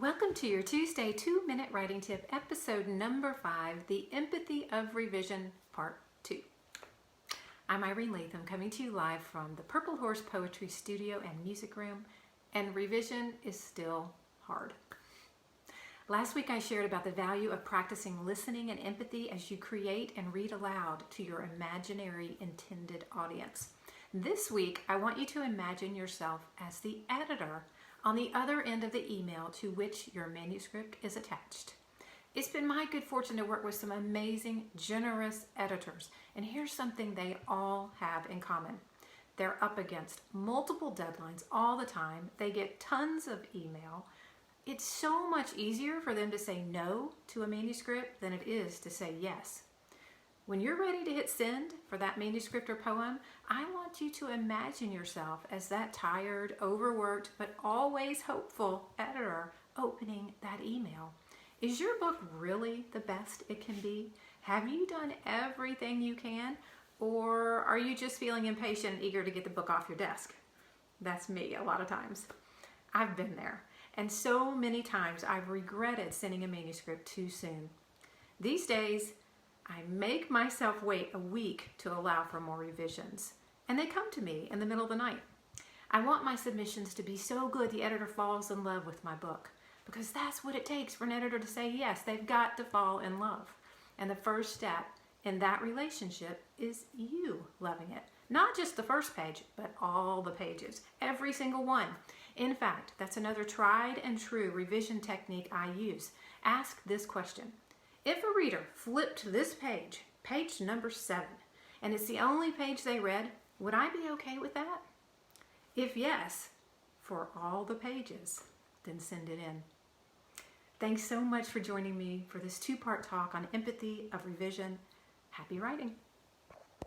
Welcome to your Tuesday 2-Minute Writing Tip, episode number 5, The Empathy of Revision, Part 2. I'm Irene Latham, coming to you live from the Purple Horse Poetry Studio and Music Room, and revision is still hard. Last week I shared about the value of practicing listening and empathy as you create and read aloud to your imaginary intended audience. This week I want you to imagine yourself as the editor on the other end of the email to which your manuscript is attached. It's been my good fortune to work with some amazing, generous editors, and here's something they all have in common. They're up against multiple deadlines all the time. They get tons of email. It's so much easier for them to say no to a manuscript than it is to say yes. When you're ready to hit send for that manuscript or poem, I want you to imagine yourself as that tired, overworked, but always hopeful editor opening that email. Is your book really the best it can be? Have you done everything you can? Or are you just feeling impatient and eager to get the book off your desk? That's me a lot of times. I've been there. And so many times I've regretted sending a manuscript too soon. These days, I make myself wait a week to allow for more revisions, and they come to me in the middle of the night. I want my submissions to be so good the editor falls in love with my book, because that's what it takes for an editor to say yes. They've got to fall in love. And the first step in that relationship is you loving it. Not just the first page, but all the pages, every single one. In fact, that's another tried and true revision technique I use. Ask this question. If a reader flipped this page, page number 7, and it's the only page they read, would I be okay with that? If yes, for all the pages, then send it in. Thanks so much for joining me for this 2-part talk on empathy of revision. Happy writing.